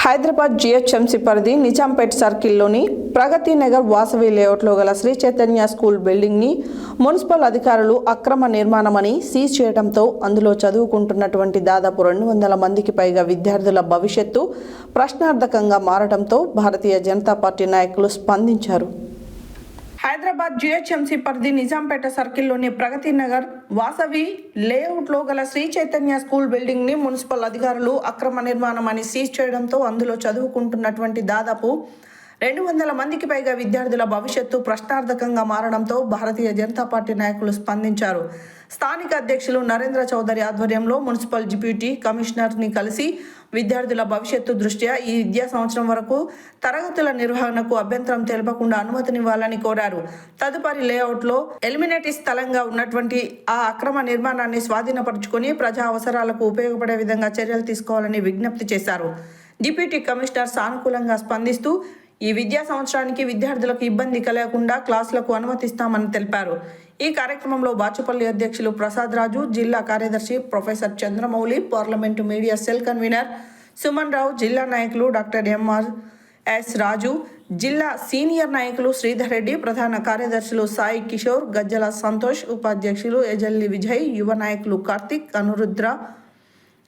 Hyderabad GHMC పరిధి నిజాంపేట్ సర్కిల్లోని ప్రగతి నగర్ వాసవి లేఅవుట్లో గల శ్రీ చైతన్య స్కూల్ బిల్డింగ్ని మున్సిపల్ అధికారులు అక్రమ నిర్మాణమని సీజ్ చేయడంతో అందులో చదువుకుంటున్నటువంటి దాదాపు 200 మందికి పైగా విద్యార్థుల భవిష్యత్తు ప్రశ్నార్థకంగా మారడంతో భారతీయ జనతా పార్టీ నాయకులు స్పందించారు. హైదరాబాద్ జిహెచ్ఎంసీ పరిధి నిజాంపేట సర్కిల్లోని ప్రగతి నగర్ వాసవి లేఅవుట్లో గల శ్రీ చైతన్య స్కూల్ బిల్డింగ్ ని మున్సిపల్ అధికారులు అక్రమ నిర్మాణం అని సీజ్ చేయడంతో అందులో చదువుకుంటున్నటువంటి దాదాపు 200 మందికి పైగా విద్యార్థుల భవిష్యత్తు ప్రశ్నార్థకంగా మారడంతో భారతీయ జనతా పార్టీ నాయకులు స్పందించారు. స్థానిక అధ్యక్షులు నరేంద్ర చౌదరి ఆధ్వర్యంలో మున్సిపల్ డిప్యూటీ కమిషనర్ని కలిసి విద్యార్థుల భవిష్యత్తు దృష్ట్యా ఈ విద్యా సంవత్సరం వరకు తరగతుల నిర్వహణకు అభ్యంతరం తెలపకుండా అనుమతినివ్వాలని కోరారు. తదుపరి లేఅవుట్లో ఎలిమినేటివ్ స్థలంగా ఉన్నటువంటి ఆ అక్రమ నిర్మాణాన్ని స్వాధీనపరుచుకొని ప్రజా అవసరాలకు ఉపయోగపడే విధంగా చర్యలు తీసుకోవాలని విజ్ఞప్తి చేశారు. డిప్యూటీ కమిషనర్ సానుకూలంగా స్పందిస్తూ ఈ విద్యా సంవత్సరానికి విద్యార్థులకు ఇబ్బంది కలగకుండా క్లాసులకు అనుమతిస్తామని తెలిపారు. ఈ కార్యక్రమంలో బాచుపల్లి అధ్యక్షులు ప్రసాద్ రాజు, జిల్లా కార్యదర్శి professor Chandramouli, parliament media cell convener Suman Rao, జిల్లా నాయకులు డాక్టర్ ఎంఆర్ఎస్ రాజు, జిల్లా సీనియర్ నాయకులు శ్రీధర్ రెడ్డి, ప్రధాన కార్యదర్శులు సాయి కిషోర్, గజ్జల సంతోష్, ఉపాధ్యక్షులు ఎజల్లి విజయ్, యువ నాయకులు కార్తిక్, అనురుద్ర,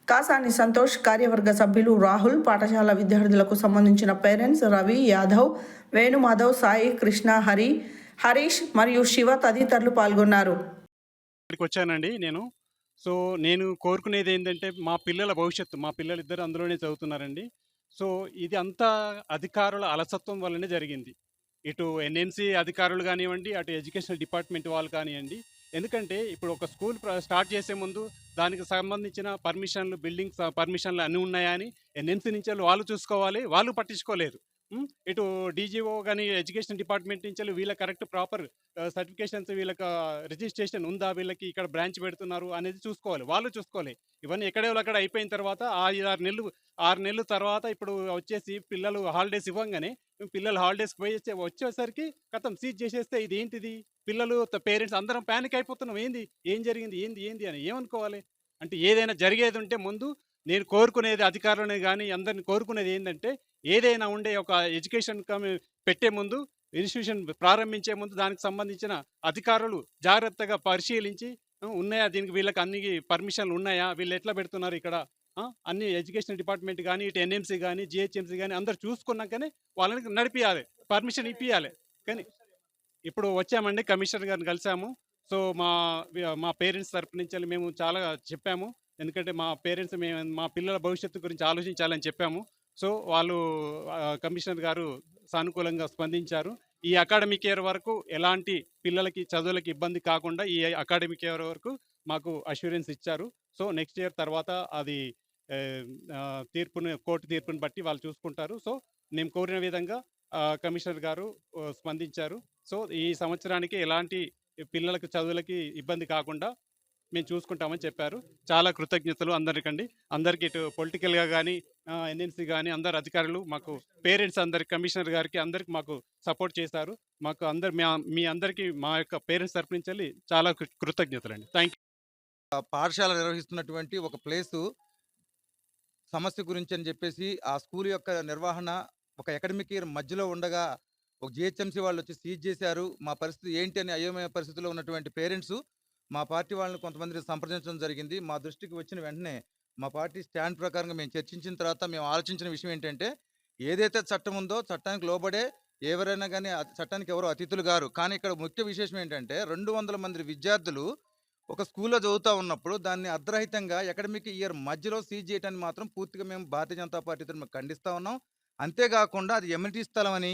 కాసాని సంతోష్, కార్యవర్గ సభ్యులు రాహుల్, పాఠశాల విద్యార్థులకు సంబంధించిన పేరెంట్స్ రవి, యాదవ్, వేణుమాధవ్, సాయి, కృష్ణ, హరీష్ మరియు శివ తదితరులు పాల్గొన్నారు. వచ్చానండి నేను కోరుకునేది ఏంటంటే మా పిల్లల భవిష్యత్తు, మా పిల్లలిద్దరు అందులోనే చదువుతున్నారండి. సో ఇది అంతా అధికారుల అలసత్వం వల్లనే జరిగింది. ఇటు ఎన్ఎంసీ అధికారులు కానివ్వండి, అటు ఎడ్యుకేషనల్ డిపార్ట్మెంట్ వాళ్ళు కానివ్వండి. ఎందుకంటే ఇప్పుడు ఒక స్కూల్ స్టార్ట్ చేసే ముందు దానికి సంబంధించిన పర్మిషన్లు, బిల్డింగ్స్ పర్మిషన్లు అన్నీ ఉన్నాయా అని ఎన్ఎంసీ నుంచి వాళ్ళు చూసుకోవాలి, వాళ్ళు పట్టించుకోలేదు. ఇటు డీజీఓ కానీ ఎడ్యుకేషన్ డిపార్ట్మెంట్ నుంచి వీళ్ళ కరెక్ట్ ప్రాపర్ సర్టిఫికేషన్స్, వీళ్ళకి రిజిస్ట్రేషన్ ఉందా, వీళ్ళకి ఇక్కడ బ్రాంచ్ పెడుతున్నారు అనేది చూసుకోవాలి, వాళ్ళు చూసుకోవాలి. ఇవన్నీ ఎక్కడెక్కడ అయిపోయిన తర్వాత 6 నెలలు తర్వాత ఇప్పుడు వచ్చేసి పిల్లలు హాలిడేస్ ఇవ్వంగానే పిల్లలు హాలిడేస్కి వచ్చేసరికి కథం సీజ్ చేసేస్తే ఇది ఏంటిది, పిల్లలు పేరెంట్స్ అందరం ప్యానిక్ అయిపోతున్నాం. ఏం జరిగింది ఏంది అని ఏమనుకోవాలి. అంటే ఏదైనా జరిగేది ఉంటే ముందు నేను కోరుకునేది అధికారులని కానీ అందరిని కోరుకునేది ఏంటంటే ఏదైనా ఉండే ఒక ఎడ్యుకేషన్ పెట్టే ముందు, ఇన్స్టిట్యూషన్ ప్రారంభించే ముందు దానికి సంబంధించిన అధికారులు జాగ్రత్తగా పరిశీలించి ఉన్నాయా, దీనికి వీళ్ళకి అన్ని పర్మిషన్లు ఉన్నాయా, వీళ్ళు ఎట్లా పెడుతున్నారు ఇక్కడ, అన్ని ఎడ్యుకేషన్ డిపార్ట్మెంట్ కానీ, ఇటు ఎన్ఎంసీ కానీ, జిహెచ్ఎంసీ కానీ అందరు చూసుకున్నాకనే వాళ్ళని నడిపియాలి, పర్మిషన్ ఇప్పియాలి. కానీ ఇప్పుడు వచ్చామండి, కమిషనర్ గారిని కలిసాము. సో మా పేరెంట్స్ తరపు నుంచి మేము చాలా చెప్పాము. ఎందుకంటే మా పిల్లల భవిష్యత్తు గురించి ఆలోచించాలని చెప్పాము. సో వాళ్ళు కమిషనర్ గారు సానుకూలంగా స్పందించారు. ఈ అకాడమిక్ ఇయర్ వరకు ఎలాంటి పిల్లలకి చదువులకి ఇబ్బంది కాకుండా ఈ అకాడమిక్ ఇయర్ వరకు మాకు అష్యూరెన్స్ ఇచ్చారు. సో నెక్స్ట్ ఇయర్ తర్వాత అది కోర్టు తీర్పుని బట్టి వాళ్ళు చూసుకుంటారు. సో నేను కోరిన విధంగా కమిషనర్ గారు స్పందించారు. సో ఈ సంవత్సరానికి ఎలాంటి పిల్లలకు చదువులకి ఇబ్బంది కాకుండా మేము చూసుకుంటామని చెప్పారు. చాలా కృతజ్ఞతలు అందరికీ ఇటు పొలిటికల్గా కానీ, ఎన్ఎన్సీ కానీ అందరు అధికారులు, మాకు పేరెంట్స్ అందరికి, కమిషనర్ గారికి అందరికి మాకు సపోర్ట్ చేశారు. మాకు మీ అందరికీ మా యొక్క పేరెంట్స్ తరపు నుంచి చాలా కృతజ్ఞతలండి. Thank you. పాఠశాల నిర్వహిస్తున్నటువంటి ఒక ప్లేసు సమస్య గురించి అని చెప్పేసి ఆ స్కూల్ యొక్క నిర్వహణ ఒక అకాడమిక్ ఇయర్ మధ్యలో ఉండగా ఒక జిహెచ్ఎంసీ వాళ్ళు వచ్చి సీజ్ చేశారు. మా పరిస్థితి ఏంటి అని అయోమయ పరిస్థితిలో ఉన్నటువంటి పేరెంట్స్ మా పార్టీ వాళ్ళని కొంతమందిని సంప్రదించడం జరిగింది. మా దృష్టికి వచ్చిన వెంటనే మా పార్టీ స్టాండ్ ప్రకారంగా మేము చర్చించిన తర్వాత మేము ఆలోచించిన విషయం ఏంటంటే, ఏదైతే చట్టం ఉందో చట్టానికి లోబడే ఎవరైనా కానీ చట్టానికి ఎవరో అతిథులు గారు. కానీ ఇక్కడ ముఖ్య విశేషం ఏంటంటే 200 మంది విద్యార్థులు ఒక స్కూల్లో చదువుతూ ఉన్నప్పుడు దాన్ని అర్ధరహితంగా అకాడమిక్ ఇయర్ మధ్యలో సీజ్ చేయడాన్ని మాత్రం పూర్తిగా మేము భారతీయ జనతా పార్టీతో మేము ఖండిస్తూ ఉన్నాం. అంతేకాకుండా అది ఎమ్యూనిటీ స్థలం అని,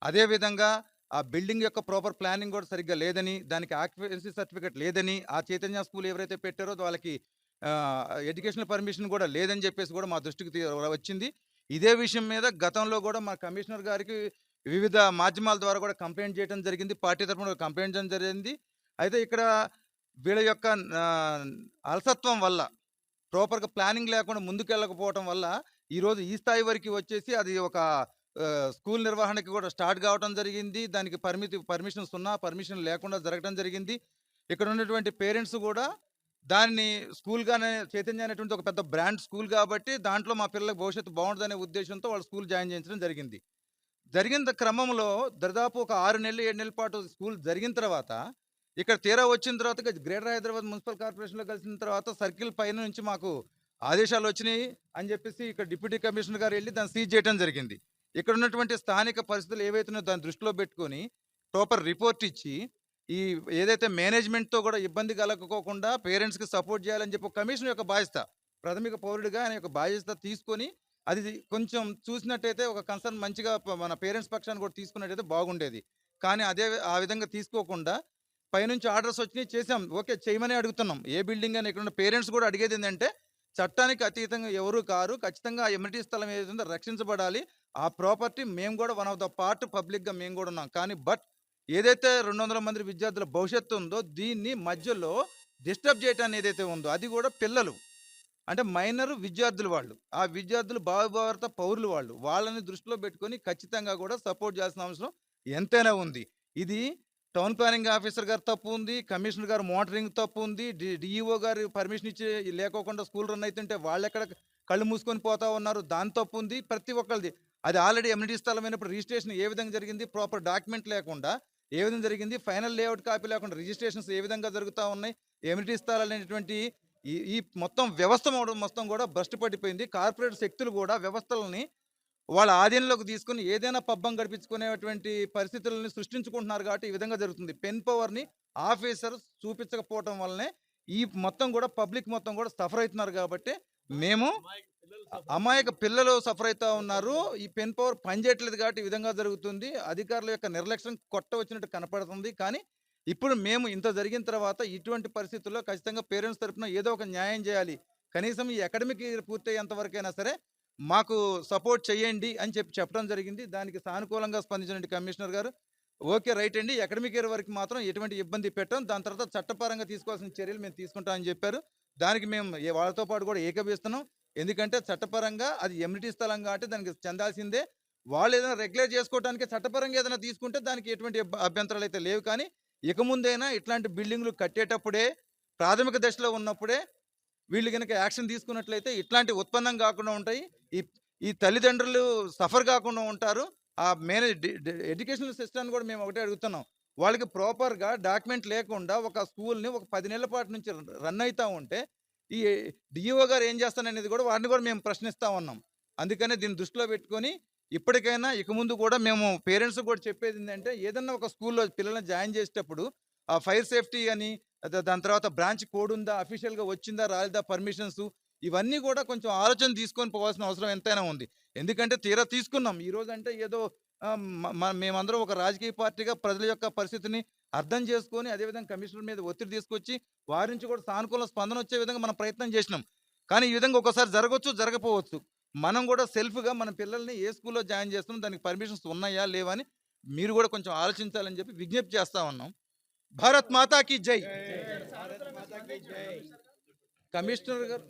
అదేవిధంగా ఆ బిల్డింగ్ యొక్క ప్రాపర్ ప్లానింగ్ కూడా సరిగ్గా లేదని, దానికి ఆక్యుపెన్సీ సర్టిఫికేట్ లేదని, ఆ చైతన్య స్కూల్ ఎవరైతే పెట్టారో వాళ్ళకి ఎడ్యుకేషనల్ పర్మిషన్ కూడా లేదని చెప్పేసి కూడా మా దృష్టికి వచ్చింది. ఇదే విషయం మీద గతంలో కూడా మా కమిషనర్ గారికి వివిధ మాధ్యమాల ద్వారా కూడా కంప్లైంట్ చేయడం జరిగింది, పార్టీ తరఫున కంప్లైంట్ చేయడం జరిగింది. అయితే ఇక్కడ వీళ్ళ యొక్క అలసత్వం వల్ల, ప్రాపర్గా ప్లానింగ్ లేకుండా ముందుకెళ్ళకపోవటం వల్ల ఈరోజు ఈ స్థాయి వరకు వచ్చేసి అది ఒక స్కూల్ నిర్వహణకి కూడా స్టార్ట్ కావడం జరిగింది. దానికి పర్మిషన్స్ ఉన్నా పర్మిషన్ లేకుండా జరగడం జరిగింది. ఇక్కడ ఉన్నటువంటి పేరెంట్స్ కూడా దాన్ని స్కూల్‌గానే చైతన్య అనేటువంటి ఒక పెద్ద బ్రాండ్ స్కూల్ కాబట్టి దాంట్లో మా పిల్లలకు భవిష్యత్తు బావుంటదనే ఉద్దేశ్యంతో వాళ్ళు స్కూల్ జాయిన్ చేయించడం జరిగింది. జరిగిన క్రమంలో దాదాపు ఒక 6 నెలలు, 7 నెలల పాటు స్కూల్ జరిగిన తర్వాత, ఇక్కడ తీరా వచ్చిన తర్వాత గ్రేటర్ హైదరాబాద్ మున్సిపల్ కార్పొరేషన్‌లో కలిసిన తర్వాత సర్కిల్ పైన నుంచి మాకు ఆదేశాలొచ్చినియి అని చెప్పేసి ఇక్కడ డిప్యూటీ కమిషనర్ గారు ఎళ్లి దాన్ని సీజ్ చేయడం జరిగింది. ఇక్కడ ఉన్నటువంటి స్థానిక పరిస్థితులు ఏవైతే ఉన్నాయో దాన్ని దృష్టిలో పెట్టుకొని ప్రాపర్ రిపోర్ట్ ఇచ్చి, ఈ ఏదైతే మేనేజ్‌మెంట్‌తో కూడా ఇబ్బంది కలగకోకుండా పేరెంట్స్‌కి సపోర్ట్ చేయాలని చెప్పి ఒక కమిషనర్ యొక్క బాధ్యత, ప్రాథమిక పౌరుడిగా ఆయన యొక్క బాధ్యత తీసుకొని, అది కొంచెం చూసినట్టయితే ఒక కన్సర్న్ మంచిగా మన పేరెంట్స్ పక్షాన కూడా తీసుకున్నట్టయితే బాగుండేది. కానీ ఆ విధంగా తీసుకోకుండా పైనుంచి ఆర్డర్స్ వచ్చినియి చేసాం. ఓకే. చేయమనే అడుగుతున్నాం. ఏ బిల్డింగ్ అయినా ఇక్కడున్న పేరెంట్స్ కూడా అడిగేదేందంటే, చట్టానికి అతీతంగా ఎవరు కారు. ఖచ్చితంగా ఆ ఎమ్యూనిటీ స్థలం ఏదైతే ఉందో రక్షించబడాలి. ఆ ప్రాపర్టీ మేము కూడా వన్ ఆఫ్ ద పార్ట్ పబ్లిక్‌గా మేము కూడా ఉన్నాం. కానీ ఏదైతే 200 మంది విద్యార్థుల భవిష్యత్తు ఉందో దీన్ని మధ్యలో డిస్టర్బ్ చేయటాన్ని ఏదైతే ఉందో అది కూడా పిల్లలు. అంటే మైనర్ విద్యార్థులు వాళ్ళు. ఆ విద్యార్థులు భావిభారత పౌరులు వాళ్ళు. వాళ్ళని దృష్టిలో పెట్టుకొని ఖచ్చితంగా కూడా సపోర్ట్ చేయాల్సిన అవసరం ఎంతైనా ఉంది. ఇది టౌన్ ప్లానింగ్ ఆఫీసర్ గారి తప్పు ఉంది. కమిషనర్ గారు మోనిటరింగ్ తప్పు ఉంది. డీఈఓ గారు పర్మిషన్ ఇచ్చి లేకోకుండా స్కూల్ రన్ అయితుంటే వాళ్ళెక్కడ కళ్ళు మూసుకొని పోతా ఉన్నారు. దాని తప్పు ఉంది. ప్రతి ఒక్కళ్ళది. అది ఆల్రెడీ ఎమ్యూనిటీ స్థలమైనప్పుడు రిజిస్ట్రేషన్ ఏ విధంగా జరిగింది? ప్రాపర్ డాక్యుమెంట్ లేకుండా ఏ విధంగా జరిగింది? ఫైనల్ లేఅవుట్ కాపీ లేకుండా రిజిస్ట్రేషన్స్ ఏ విధంగా జరుగుతా ఉన్నాయి? ఎమ్యూనిటీ స్థలాలనేటువంటి ఈ ఈ మొత్తం వ్యవస్థ మొత్తం కూడా భ్రష్టు పట్టిపోయింది. కార్పొరేట్ శక్తులు కూడా వ్యవస్థలని వాళ్ళ ఆధీనంలోకి తీసుకొని ఏదైనా పబ్బం గడిపించుకునేటువంటి పరిస్థితులని సృష్టించుకుంటున్నారు కాబట్టి ఈ విధంగా జరుగుతుంది. పెన్ పవర్‌ని ఆఫీసర్ చూపించకపోవటం వల్లనే ఈ మొత్తం కూడా పబ్లిక్ మొత్తం కూడా సఫర్ అవుతున్నారు కాబట్టి మేము అమాయక పిల్లలు సఫర్ అవుతా ఉన్నారు. ఈ పెన్ పవర్ పనిచేయట్లేదు కాబట్టి ఈ విధంగా జరుగుతుంది. అధికారుల యొక్క నిర్లక్ష్యం వచ్చినట్టు కనపడుతుంది. కానీ ఇప్పుడు మేము ఇంత జరిగిన తర్వాత ఇటువంటి పరిస్థితుల్లో ఖచ్చితంగా పేరెంట్స్ తరపున ఏదో ఒక న్యాయం చేయాలి. కనీసం ఈ అకాడమిక్ ఇయర్ పూర్తయ్యేంత వరకైనా సరే మాకు సపోర్ట్ చేయండి అని చెప్పడం జరిగింది. దానికి సానుకూలంగా స్పందించినటువంటి కమిషనర్ గారు ఓకే. రైట్ అండి. అకాడమిక్ ఇయర్ వరకు మాత్రం ఎటువంటి ఇబ్బంది పెట్టం. దాని తర్వాత చట్టపరంగా తీసుకోవాల్సిన చర్యలు మేము తీసుకుంటామని చెప్పారు. దానికి మేము వాళ్ళతో పాటు కూడా ఏకీభవిస్తున్నాం. ఎందుకంటే చట్టపరంగా అది ఎమ్యూనిటీ స్థలం కాబట్టి దానికి చెందాల్సిందే. వాళ్ళు ఏదైనా రెగ్యులేట్ చేసుకోవడానికి చట్టపరంగా ఏదైనా తీసుకుంటే దానికి ఎటువంటి అభ్యంతరాలు అయితే లేవు. కానీ ఇక ముందైనా ఇట్లాంటి బిల్డింగ్లు కట్టేటప్పుడే ప్రాథమిక దశలో ఉన్నప్పుడే వీళ్ళు గనక యాక్షన్ తీసుకున్నట్లయితే ఇట్లాంటి ఉత్పన్నం కాకుండా ఉంటాయి. ఈ ఈ తల్లిదండ్రులు సఫర్ కాకుండా ఉంటారు. ఆ ఎడ్యుకేషనల్ సిస్టమ్‌ని కూడా మేము ఒకటే అడుగుతున్నాం. వాళ్ళకి ప్రాపర్‌గా డాక్యుమెంట్ లేకుండా ఒక స్కూల్‌ని ఒక 10 నెలల పాటు నుంచి రన్ అయితా ఉంటే ఈ డీఈఓ గారు ఏం చేస్తారనేది కూడా వారిని కూడా మేము ప్రశ్నిస్తా ఉన్నాం. అందుకనే దీన్ని దృష్టిలో పెట్టుకొని ఇప్పటికైనా ఇక ముందు కూడా మేము పేరెంట్స్‌కి కూడా చెప్పేది ఏంటంటే ఏదన్నా ఒక స్కూల్‌లో పిల్లల్ని జాయిన్ చేసేటప్పుడు ఆ ఫైర్ సేఫ్టీ అని దాని తర్వాత బ్రాంచ్ కోడ్ ఉందా? అఫీషియల్‌గా వచ్చిందా? రాలేదా? పర్మిషన్స్ ఇవన్నీ కూడా కొంచెం ఆలోచన తీసుకొని పోవాల్సిన అవసరం ఎంతైనా ఉంది. ఎందుకంటే తీరా తీసుకున్నాం. ఈరోజంటే ఏదో మేమందరం ఒక రాజకీయ పార్టీగా ప్రజల యొక్క పరిస్థితిని అర్థం చేసుకొని అదేవిధంగా కమిషనర్ మీద ఒత్తిడి తీసుకొచ్చి వారి నుంచి కూడా సానుకూల స్పందన వచ్చే విధంగా మనం ప్రయత్నం చేసినాం. కానీ ఈ విధంగా ఒక్కోసారి జరగొచ్చు, జరగకపోవచ్చు. మనం కూడా సెల్ఫ్‌గా మన పిల్లల్ని ఏ స్కూల్‌లో జాయిన్ చేస్తున్నాం, దానికి పర్మిషన్స్ ఉన్నాయా? లేవా? అని మీరు కూడా కొంచెం ఆలోచించాలని చెప్పి విజ్ఞప్తి చేస్తా ఉన్నాం. భారత్ మాతా కీ జై. కమిషనర్ గారు